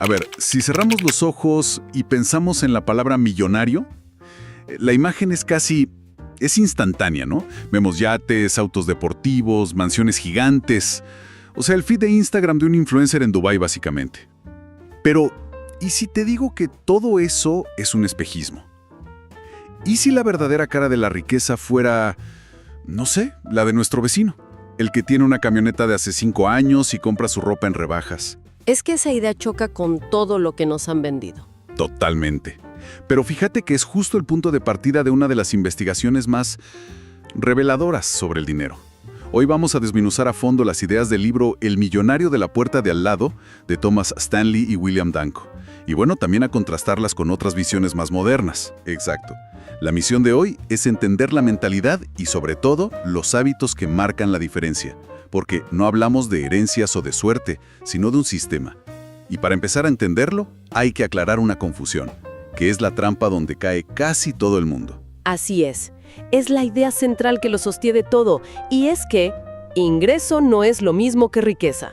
A ver, si cerramos los ojos y pensamos en la palabra millonario, la imagen es instantánea, ¿no? Vemos yates, autos deportivos, mansiones gigantes. O sea, el feed de Instagram de un influencer en Dubái, básicamente. Pero, ¿y si te digo que todo eso es un espejismo? ¿Y si la verdadera cara de la riqueza fuera, no sé, la de nuestro vecino? El que tiene una camioneta de hace 5 años y compra su ropa en rebajas. Es que esa idea choca con todo lo que nos han vendido. Totalmente. Pero fíjate que es justo el punto de partida de una de las investigaciones más reveladoras sobre el dinero. Hoy vamos a desmenuzar a fondo las ideas del libro El millonario de la puerta de al lado, de Thomas Stanley y William Danko. Y bueno, también a contrastarlas con otras visiones más modernas. Exacto. La misión de hoy es entender la mentalidad y, sobre todo, los hábitos que marcan la diferencia. Porque no hablamos de herencias o de suerte, sino de un sistema. Y para empezar a entenderlo, hay que aclarar una confusión, que es la trampa donde cae casi todo el mundo. Así es la idea central que lo sostiene todo, y es que ingreso no es lo mismo que riqueza.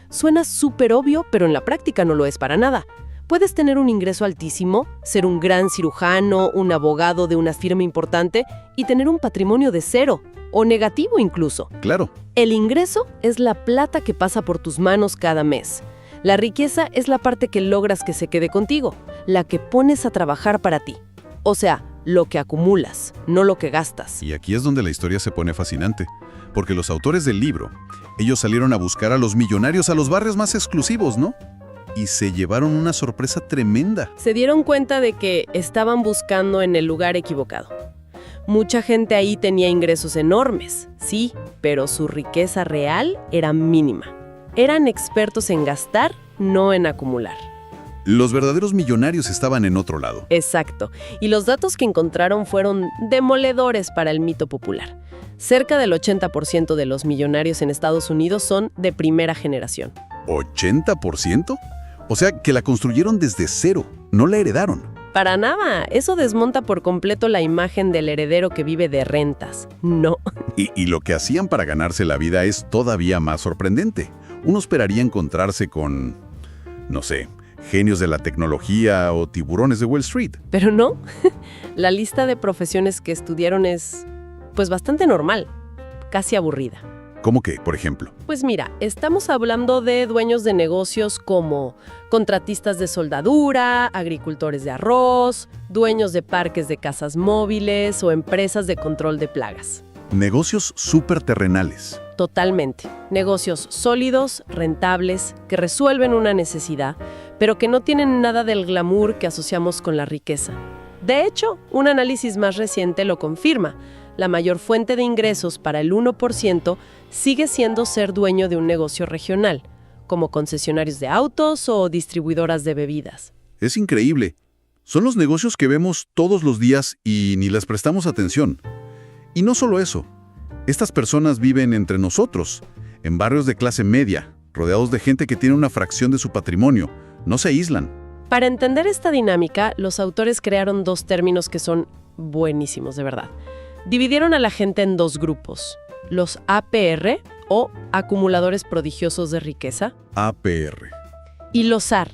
Suena súper obvio, pero en la práctica no lo es para nada. Puedes tener un ingreso altísimo, ser un gran cirujano, un abogado de una firma importante y tener un patrimonio de 0, o negativo incluso. Claro. El ingreso es la plata que pasa por tus manos cada mes. La riqueza es la parte que logras que se quede contigo, la que pones a trabajar para ti. O sea, lo que acumulas, no lo que gastas. Y aquí es donde la historia se pone fascinante, porque los autores del libro, ellos salieron a buscar a los millonarios a los barrios más exclusivos, ¿no? Y se llevaron una sorpresa tremenda. Se dieron cuenta de que estaban buscando en el lugar equivocado. Mucha gente ahí tenía ingresos enormes, sí, pero su riqueza real era mínima. Eran expertos en gastar, no en acumular. Los verdaderos millonarios estaban en otro lado. Exacto. Y los datos que encontraron fueron demoledores para el mito popular. Cerca del 80% de los millonarios en Estados Unidos son de primera generación. ¿80%? O sea, que la construyeron desde cero, no la heredaron. Para nada. Eso desmonta por completo la imagen del heredero que vive de rentas. No. Y lo que hacían para ganarse la vida es todavía más sorprendente. Uno esperaría encontrarse con, no sé, genios de la tecnología o tiburones de Wall Street. Pero no. La lista de profesiones que estudiaron es, pues, bastante normal, casi aburrida. ¿Cómo qué, por ejemplo? Pues mira, estamos hablando de dueños de negocios como contratistas de soldadura, agricultores de arroz, dueños de parques de casas móviles o empresas de control de plagas. Negocios súper terrenales. Totalmente. Negocios sólidos, rentables, que resuelven una necesidad, pero que no tienen nada del glamour que asociamos con la riqueza. De hecho, un análisis más reciente lo confirma. La mayor fuente de ingresos para el 1% sigue siendo ser dueño de un negocio regional, como concesionarios de autos o distribuidoras de bebidas. Es increíble. Son los negocios que vemos todos los días y ni les prestamos atención. Y no solo eso. Estas personas viven entre nosotros, en barrios de clase media, rodeados de gente que tiene una fracción de su patrimonio. No se aíslan. Para entender esta dinámica, los autores crearon 2 términos que son buenísimos, de verdad. Dividieron a la gente en 2 grupos, los APR, o acumuladores prodigiosos de riqueza, APR. y los SAR,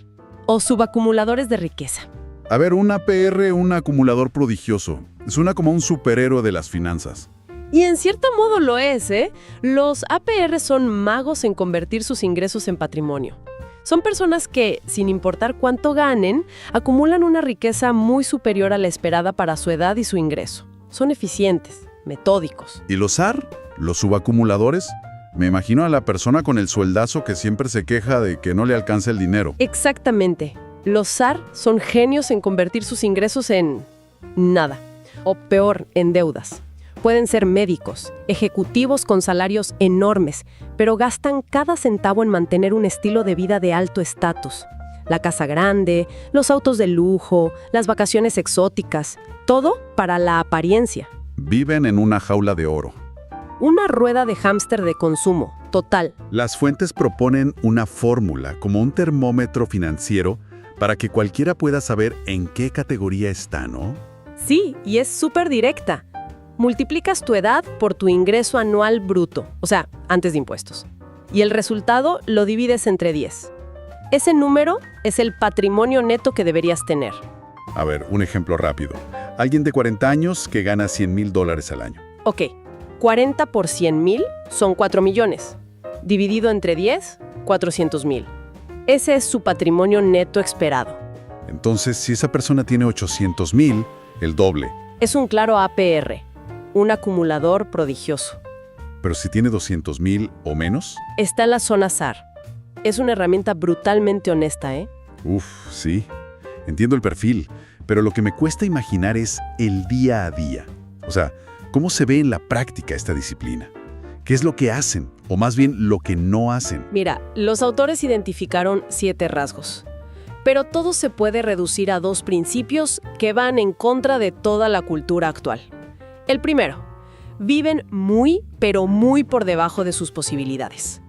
o subacumuladores de riqueza. A ver, un APR, un acumulador prodigioso. Suena como un superhéroe de las finanzas. Y en cierto modo lo es, ¿eh? Los APR son magos en convertir sus ingresos en patrimonio. Son personas que, sin importar cuánto ganen, acumulan una riqueza muy superior a la esperada para su edad y su ingreso. Son eficientes, metódicos. ¿Y los SAR? ¿Los subacumuladores? Me imagino a la persona con el sueldazo que siempre se queja de que no le alcanza el dinero. Exactamente. Los SAR son genios en convertir sus ingresos en nada, o peor, en deudas. Pueden ser médicos, ejecutivos con salarios enormes, pero gastan cada centavo en mantener un estilo de vida de alto estatus. La casa grande, los autos de lujo, las vacaciones exóticas, todo para la apariencia. Viven en una jaula de oro. Una rueda de hámster de consumo, total. Las fuentes proponen una fórmula, como un termómetro financiero, para que cualquiera pueda saber en qué categoría está, ¿no? Sí, y es súper directa. Multiplicas tu edad por tu ingreso anual bruto, o sea, antes de impuestos. Y el resultado lo divides entre 10. Ese número es el patrimonio neto que deberías tener. A ver, un ejemplo rápido. Alguien de 40 años que gana $100,000 al año. Ok, 40 por 100,000 son 4 millones. Dividido entre 10, 400,000. Ese es su patrimonio neto esperado. Entonces, si esa persona tiene 800,000, el doble. Es un claro APR, un acumulador prodigioso. Pero si tiene 200,000 o menos. Está en la zona SAR. Es una herramienta brutalmente honesta, ¿eh? Uf, sí. Entiendo el perfil, pero lo que me cuesta imaginar es el día a día. O sea, ¿cómo se ve en la práctica esta disciplina? ¿Qué es lo que hacen? O más bien, lo que no hacen. Mira, los autores identificaron 7 rasgos. Pero todo se puede reducir a 2 principios que van en contra de toda la cultura actual. El primero, viven muy, pero muy por debajo de sus posibilidades.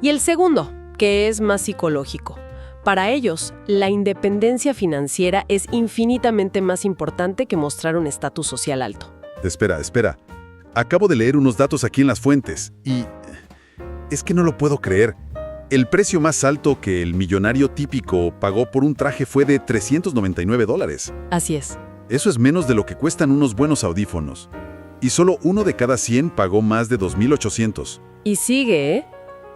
Y el segundo, que es más psicológico. Para ellos, la independencia financiera es infinitamente más importante que mostrar un estatus social alto. Espera. Acabo de leer unos datos aquí en las fuentes y... es que no lo puedo creer. El precio más alto que el millonario típico pagó por un traje fue de $399. Así es. Eso es menos de lo que cuestan unos buenos audífonos. Y solo 1 de cada 100 pagó más de $2,800. Y sigue, ¿eh?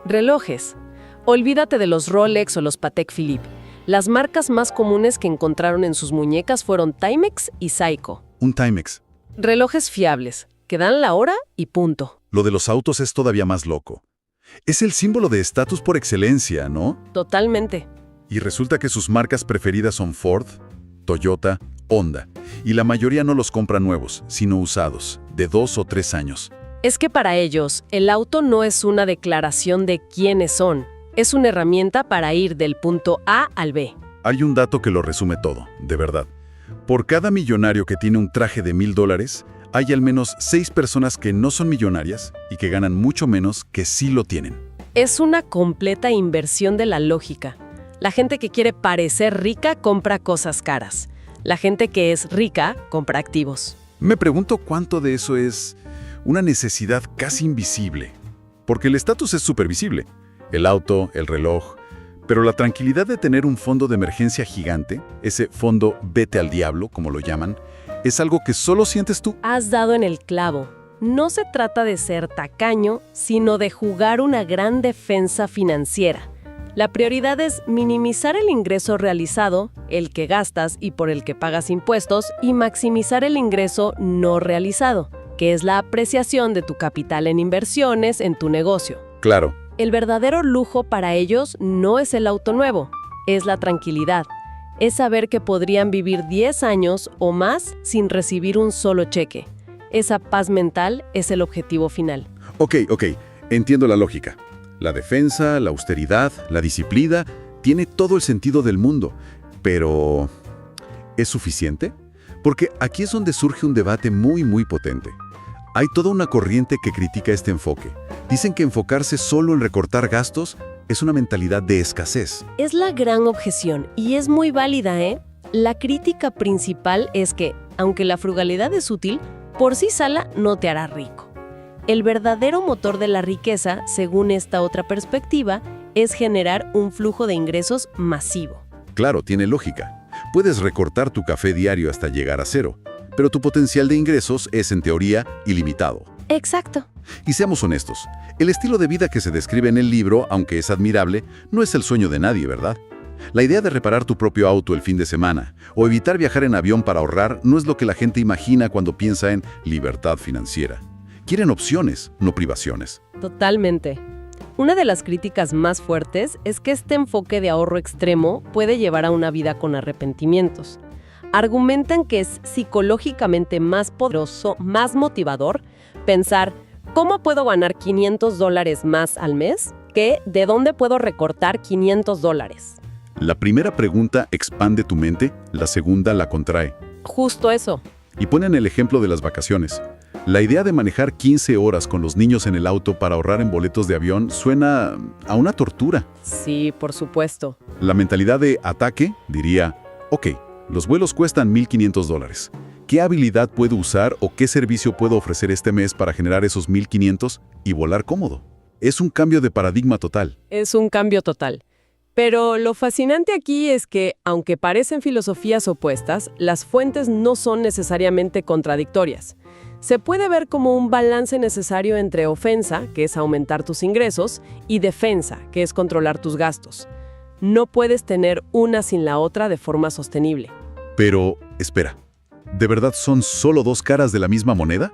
Relojes. Olvídate de los Rolex o los Patek Philippe. Las marcas más comunes que encontraron en sus muñecas fueron Timex y Seiko. Un Timex. Relojes fiables, que dan la hora y punto. Lo de los autos es todavía más loco. Es el símbolo de estatus por excelencia, ¿no? Totalmente. Y resulta que sus marcas preferidas son Ford, Toyota, Honda. Y la mayoría no los compra nuevos, sino usados, de 2 o 3 años. Es que para ellos, el auto no es una declaración de quiénes son. Es una herramienta para ir del punto A al B. Hay un dato que lo resume todo, de verdad. Por cada millonario que tiene un traje de $1,000, hay al menos 6 personas que no son millonarias y que ganan mucho menos que sí lo tienen. Es una completa inversión de la lógica. La gente que quiere parecer rica compra cosas caras. La gente que es rica compra activos. Me pregunto cuánto de eso es una necesidad casi invisible. Porque el estatus es supervisible. El auto, el reloj. Pero la tranquilidad de tener un fondo de emergencia gigante, ese fondo vete al diablo, como lo llaman, es algo que solo sientes tú. Has dado en el clavo. No se trata de ser tacaño, sino de jugar una gran defensa financiera. La prioridad es minimizar el ingreso realizado, el que gastas y por el que pagas impuestos, y maximizar el ingreso no realizado, que es la apreciación de tu capital en inversiones en tu negocio. Claro. El verdadero lujo para ellos no es el auto nuevo, es la tranquilidad. Es saber que podrían vivir 10 años o más sin recibir un solo cheque. Esa paz mental es el objetivo final. Ok, entiendo la lógica. La defensa, la austeridad, la disciplina, tiene todo el sentido del mundo. Pero, ¿es suficiente? Porque aquí es donde surge un debate muy potente. Hay toda una corriente que critica este enfoque. Dicen que enfocarse solo en recortar gastos es una mentalidad de escasez. Es la gran objeción y es muy válida, ¿eh? La crítica principal es que, aunque la frugalidad es útil, por sí sola no te hará rico. El verdadero motor de la riqueza, según esta otra perspectiva, es generar un flujo de ingresos masivo. Claro, tiene lógica. Puedes recortar tu café diario hasta llegar a 0, pero tu potencial de ingresos es, en teoría, ilimitado. Exacto. Y seamos honestos, el estilo de vida que se describe en el libro, aunque es admirable, no es el sueño de nadie, ¿verdad? La idea de reparar tu propio auto el fin de semana o evitar viajar en avión para ahorrar no es lo que la gente imagina cuando piensa en libertad financiera. Quieren opciones, no privaciones. Totalmente. Una de las críticas más fuertes es que este enfoque de ahorro extremo puede llevar a una vida con arrepentimientos. Argumentan que es psicológicamente más poderoso, más motivador, pensar ¿cómo puedo ganar $500 más al mes? Que ¿de dónde puedo recortar $500? La primera pregunta expande tu mente, la segunda la contrae. Justo eso. Y ponen el ejemplo de las vacaciones. La idea de manejar 15 horas con los niños en el auto para ahorrar en boletos de avión suena a una tortura. Sí, por supuesto. La mentalidad de ataque diría, ok, los vuelos cuestan $1,500. ¿Qué habilidad puedo usar o qué servicio puedo ofrecer este mes para generar esos $1,500 y volar cómodo? Es un cambio de paradigma total. Es un cambio total. Pero lo fascinante aquí es que, aunque parecen filosofías opuestas, las fuentes no son necesariamente contradictorias. Se puede ver como un balance necesario entre ofensa, que es aumentar tus ingresos, y defensa, que es controlar tus gastos. No puedes tener una sin la otra de forma sostenible. Pero, espera, ¿de verdad son solo dos caras de la misma moneda?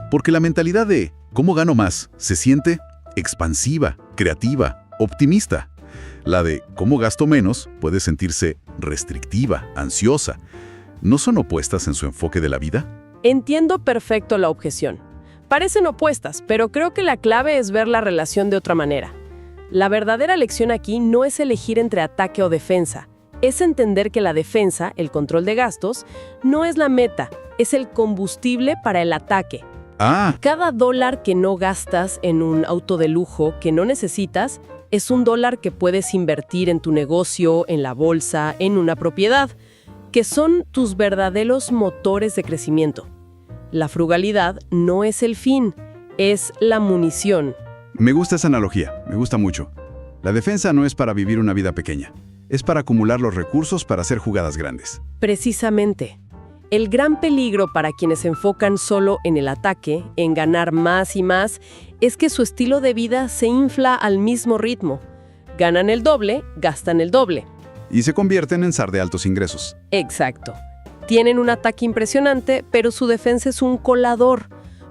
Porque la mentalidad de ¿cómo gano más? Se siente expansiva, creativa, optimista. La de ¿cómo gasto menos? Puede sentirse restrictiva, ansiosa. ¿No son opuestas en su enfoque de la vida? Entiendo perfecto la objeción. Parecen opuestas, pero creo que la clave es ver la relación de otra manera. La verdadera lección aquí no es elegir entre ataque o defensa. Es entender que la defensa, el control de gastos, no es la meta, es el combustible para el ataque. Cada dólar que no gastas en un auto de lujo que no necesitas es un dólar que puedes invertir en tu negocio, en la bolsa, en una propiedad, que son tus verdaderos motores de crecimiento. La frugalidad no es el fin, es la munición. Me gusta esa analogía, me gusta mucho. La defensa no es para vivir una vida pequeña, es para acumular los recursos para hacer jugadas grandes. Precisamente. El gran peligro para quienes se enfocan solo en el ataque, en ganar más y más, es que su estilo de vida se infla al mismo ritmo. Ganan el doble, gastan el doble. Y se convierten en zar de altos ingresos. Exacto. Tienen un ataque impresionante, pero su defensa es un colador.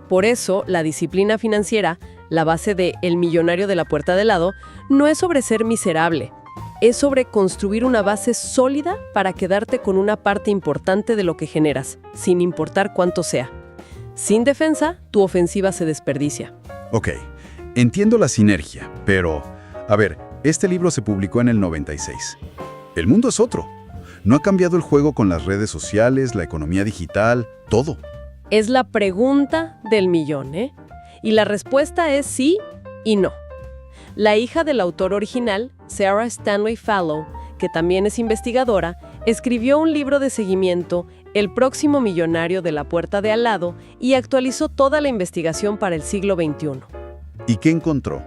Por eso, la disciplina financiera, la base de El millonario de la puerta de al lado, no es sobre ser miserable. Es sobre construir una base sólida para quedarte con una parte importante de lo que generas, sin importar cuánto sea. Sin defensa, tu ofensiva se desperdicia. Ok, entiendo la sinergia, pero, a ver, este libro se publicó en el 96. El mundo es otro. No ha cambiado el juego con las redes sociales, la economía digital, todo. Es la pregunta del millón, ¿eh? Y la respuesta es sí y no. La hija del autor original, Sarah Stanley Fallow, que también es investigadora, escribió un libro de seguimiento, El próximo millonario de la puerta de al lado, y actualizó toda la investigación para el siglo XXI. ¿Y qué encontró?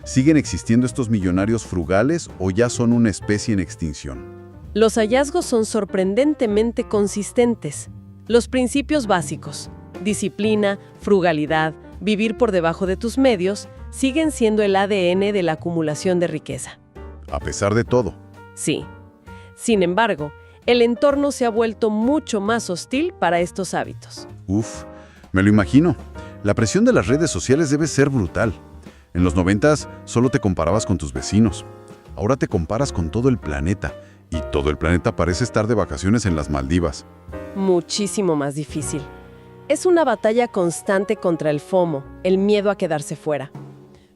¿Siguen existiendo estos millonarios frugales o ya son una especie en extinción? Los hallazgos son sorprendentemente consistentes. Los principios básicos, disciplina, frugalidad, vivir por debajo de tus medios, siguen siendo el ADN de la acumulación de riqueza. A pesar de todo. Sí. Sin embargo, el entorno se ha vuelto mucho más hostil para estos hábitos. Uf, me lo imagino. La presión de las redes sociales debe ser brutal. En los 90s solo te comparabas con tus vecinos. Ahora te comparas con todo el planeta. Y todo el planeta parece estar de vacaciones en las Maldivas. Muchísimo más difícil. Es una batalla constante contra el FOMO, el miedo a quedarse fuera.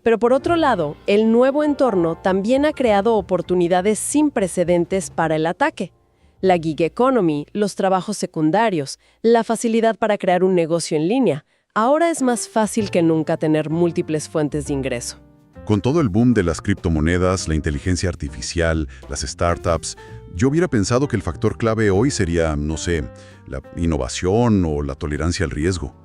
Pero por otro lado, el nuevo entorno también ha creado oportunidades sin precedentes para el ataque. La gig economy, los trabajos secundarios, la facilidad para crear un negocio en línea. Ahora es más fácil que nunca tener múltiples fuentes de ingreso. Con todo el boom de las criptomonedas, la inteligencia artificial, las startups, yo hubiera pensado que el factor clave hoy sería, no sé, la innovación o la tolerancia al riesgo.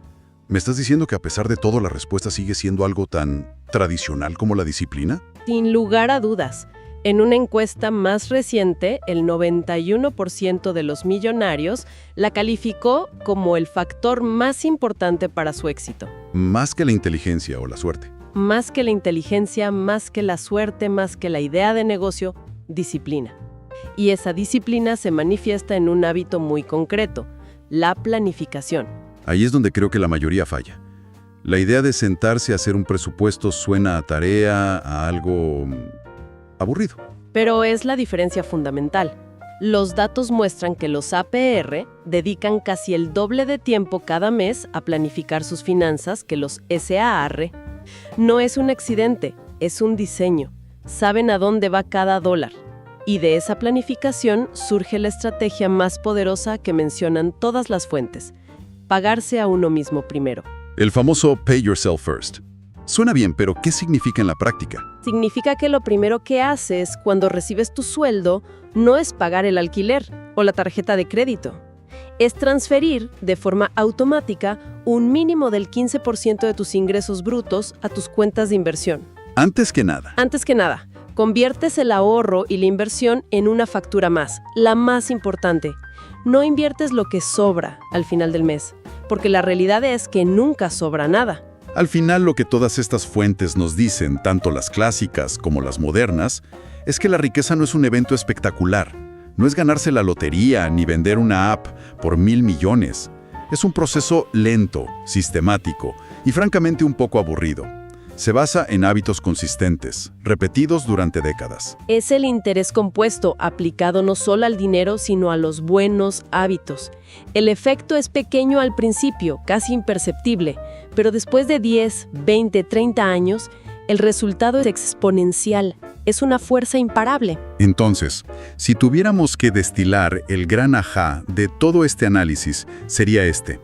¿Me estás diciendo que a pesar de todo la respuesta sigue siendo algo tan tradicional como la disciplina? Sin lugar a dudas. En una encuesta más reciente, el 91% de los millonarios la calificó como el factor más importante para su éxito. Más que la inteligencia o la suerte. Más que la inteligencia, más que la suerte, más que la idea de negocio, disciplina. Y esa disciplina se manifiesta en un hábito muy concreto, la planificación. Ahí es donde creo que la mayoría falla. La idea de sentarse a hacer un presupuesto suena a tarea, a algo aburrido. Pero es la diferencia fundamental. Los datos muestran que los APR dedican casi el doble de tiempo cada mes a planificar sus finanzas que los SAR. No es un accidente, es un diseño. Saben a dónde va cada dólar. Y de esa planificación surge la estrategia más poderosa que mencionan todas las fuentes: pagarse a uno mismo primero. El famoso Pay Yourself First. Suena bien, pero ¿qué significa en la práctica? Significa que lo primero que haces cuando recibes tu sueldo no es pagar el alquiler o la tarjeta de crédito. Es transferir de forma automática un mínimo del 15% de tus ingresos brutos a tus cuentas de inversión. Antes que nada. Conviertes el ahorro y la inversión en una factura más, la más importante. No inviertes lo que sobra al final del mes, porque la realidad es que nunca sobra nada. Al final, lo que todas estas fuentes nos dicen, tanto las clásicas como las modernas, es que la riqueza no es un evento espectacular. No es ganarse la lotería ni vender una app por 1,000 millones. Es un proceso lento, sistemático y francamente un poco aburrido. Se basa en hábitos consistentes, repetidos durante décadas. Es el interés compuesto aplicado no solo al dinero, sino a los buenos hábitos. El efecto es pequeño al principio, casi imperceptible, pero después de 10, 20, 30 años, el resultado es exponencial. Es una fuerza imparable. Entonces, si tuviéramos que destilar el gran ajá de todo este análisis, sería este.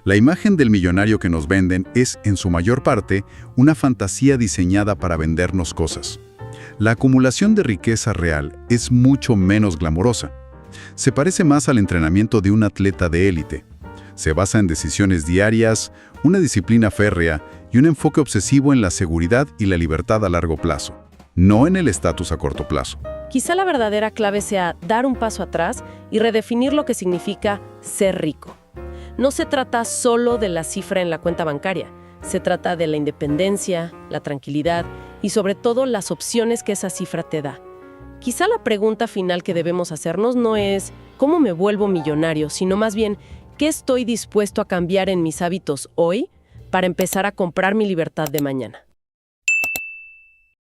La imagen del millonario que nos venden es, en su mayor parte, una fantasía diseñada para vendernos cosas. La acumulación de riqueza real es mucho menos glamorosa. Se parece más al entrenamiento de un atleta de élite. Se basa en decisiones diarias, una disciplina férrea y un enfoque obsesivo en la seguridad y la libertad a largo plazo, no en el estatus a corto plazo. Quizá la verdadera clave sea dar un paso atrás y redefinir lo que significa ser rico. No se trata solo de la cifra en la cuenta bancaria, se trata de la independencia, la tranquilidad y sobre todo las opciones que esa cifra te da. Quizá la pregunta final que debemos hacernos no es ¿cómo me vuelvo millonario?, sino más bien ¿qué estoy dispuesto a cambiar en mis hábitos hoy para empezar a comprar mi libertad de mañana?